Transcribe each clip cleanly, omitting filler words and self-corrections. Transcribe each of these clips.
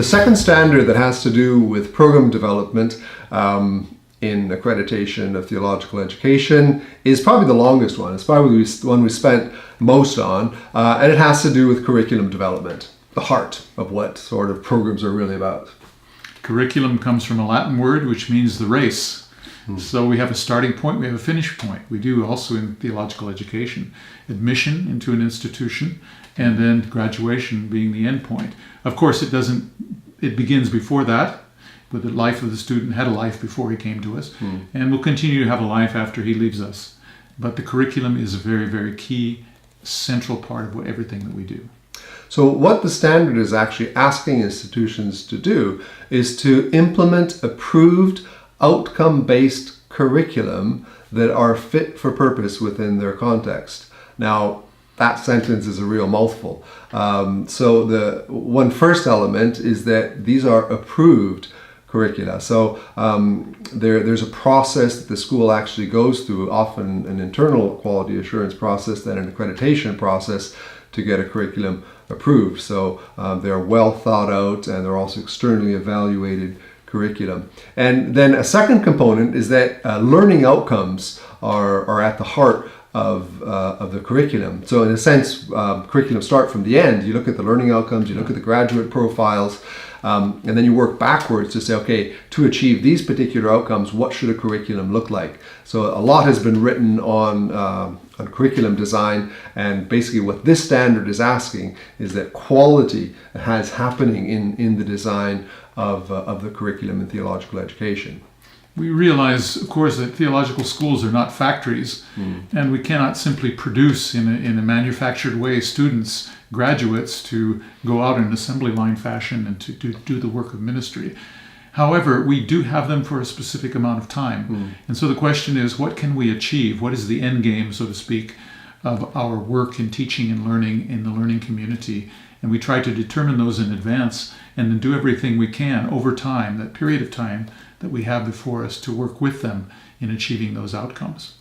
The second standard that has to do with program development in accreditation of theological education is probably the longest one. It's probably the one we spent most on, and it has to do with curriculum development, the heart of what sort of programs are really about. Curriculum comes from a Latin word which means the race. So we have a starting point, we have a finish point. We do also in theological education. Admission into an institution, and then graduation being the end point. Of course, it begins before that, with the life of the student had a life before he came to us, and will continue to have a life after he leaves us. But the curriculum is a very, very key, central part of everything that we do. So what the standard is actually asking institutions to do is to implement approved outcome-based curriculum that are fit for purpose within their context. Now, that sentence is a real mouthful. So the one first element is that these are approved curricula. So there's a process that the school actually goes through, often an internal quality assurance process, then an accreditation process to get a curriculum approved. So they're well thought out, and they're also externally evaluated curriculum. And then a second component is that learning outcomes are at the heart of the curriculum. So in a sense, curriculum start from the end. You look at the learning outcomes, you look at the graduate profiles, and then you work backwards to say, okay, to achieve these particular outcomes, what should a curriculum look like? So a lot has been written on curriculum design, and basically what this standard is asking is that quality has happening in the design of the curriculum in theological education. We realize, of course, that theological schools are not factories, and we cannot simply produce in a manufactured way students, graduates, to go out in an assembly line fashion and to do the work of ministry. However, we do have them for a specific amount of time. And so the question is, what can we achieve? What is the end game, so to speak, of our work in teaching and learning in the learning community? And we try to determine those in advance and then do everything we can over time, that period of time that we have before us, to work with them in achieving those outcomes.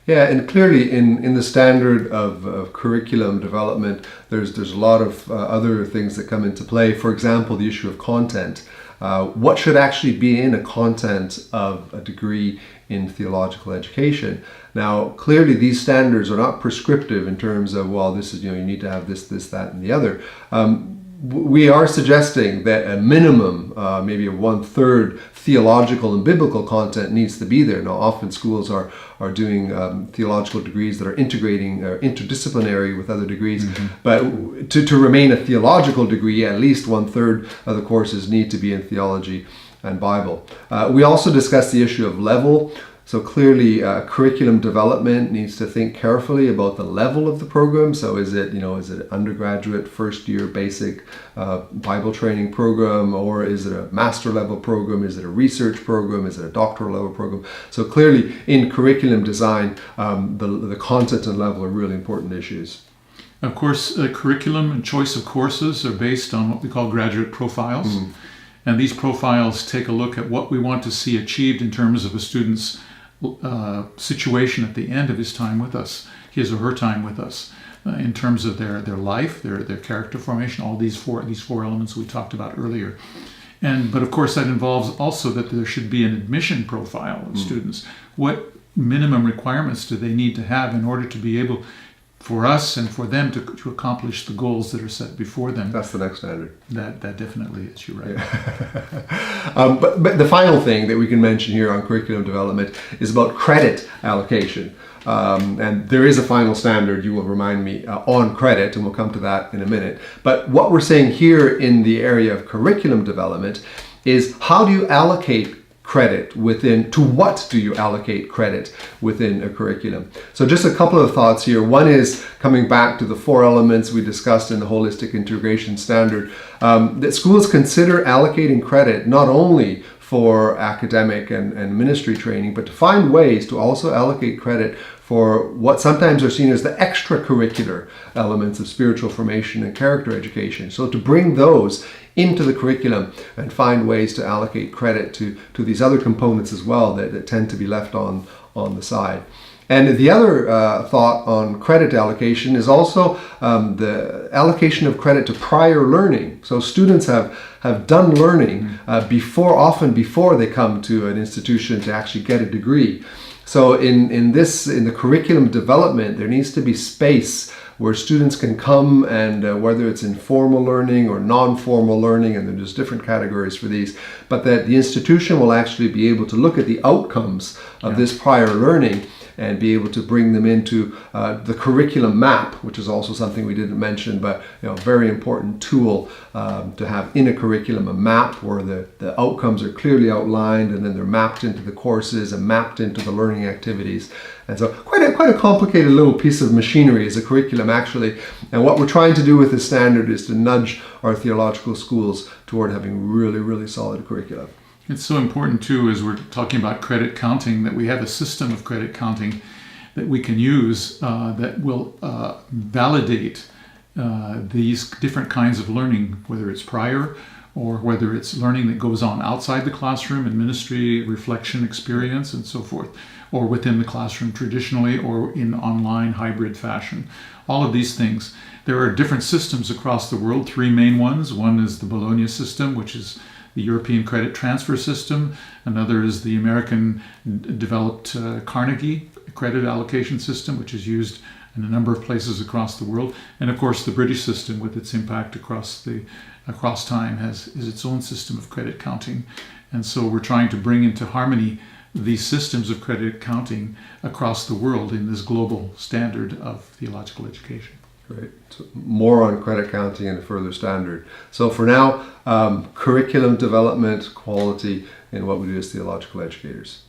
Yeah, and clearly in the standard of curriculum development, there's a lot of other things that come into play. For example, the issue of content. What should actually be in a content of a degree in theological education? Now, clearly these standards are not prescriptive in terms of, well, this is, you need to have this, that, and the other. We are suggesting that a minimum, maybe a 1/3 theological and biblical content needs to be there. Now, often schools are doing theological degrees that are integrating or interdisciplinary with other degrees, but to remain a theological degree, at least 1/3 of the courses need to be in theology and Bible. We also discussed the issue of level. So clearly, curriculum development needs to think carefully about the level of the program. So is it undergraduate, first year basic Bible training program, or is it a master level program? Is it a research program? Is it a doctoral level program? So clearly, in curriculum design, the content and level are really important issues. Of course, curriculum and choice of courses are based on what we call graduate profiles. And these profiles take a look at what we want to see achieved in terms of a student's situation at the end of his time with us, his or her time with us, in terms of their life, their character formation, all these four elements we talked about earlier. But of course that involves also that there should be an admission profile of students. What minimum requirements do they need to have in order to be able, for us and for them, to accomplish the goals that are set before them? That's the next standard. That definitely is, you're right. Yeah. But the final thing that we can mention here on curriculum development is about credit allocation. And there is a final standard, you will remind me, on credit, and we'll come to that in a minute. But what we're saying here in the area of curriculum development is, how do you allocate credit to what do you allocate credit within a curriculum? So just a couple of thoughts here. One is coming back to the 4 elements we discussed in the holistic integration standard, that schools consider allocating credit not only for academic and ministry training, but to find ways to also allocate credit for what sometimes are seen as the extracurricular elements of spiritual formation and character education. So to bring those into the curriculum and find ways to allocate credit to these other components as well that tend to be left on the side. And the other thought on credit allocation is also the allocation of credit to prior learning. So students have done learning often before they come to an institution to actually get a degree. So in the curriculum development, there needs to be space where students can come and whether it's informal learning or non-formal learning, and there's different categories for these, but that the institution will actually be able to look at the outcomes of this prior learning and be able to bring them into the curriculum map, which is also something we didn't mention, but very important tool to have in a curriculum, a map where the outcomes are clearly outlined and then they're mapped into the courses and mapped into the learning activities. And so quite a complicated little piece of machinery is a curriculum actually. And what we're trying to do with this standard is to nudge our theological schools toward having really, really solid curricula. It's so important too, as we're talking about credit counting, that we have a system of credit counting that we can use that will validate these different kinds of learning, whether it's prior or whether it's learning that goes on outside the classroom in ministry, reflection, experience, and so forth, or within the classroom traditionally, or in online hybrid fashion. All of these things. There are different systems across the world, 3 main ones. One is the Bologna system, which is the European credit transfer system. Another is the American developed Carnegie credit allocation system, which is used in a number of places across the world. And of course, the British system, with its impact across time, is its own system of credit counting. And so we're trying to bring into harmony these systems of credit counting across the world in this global standard of theological education. Great. So more on credit counting and further standard. So for now, curriculum development, quality in what we do as theological educators.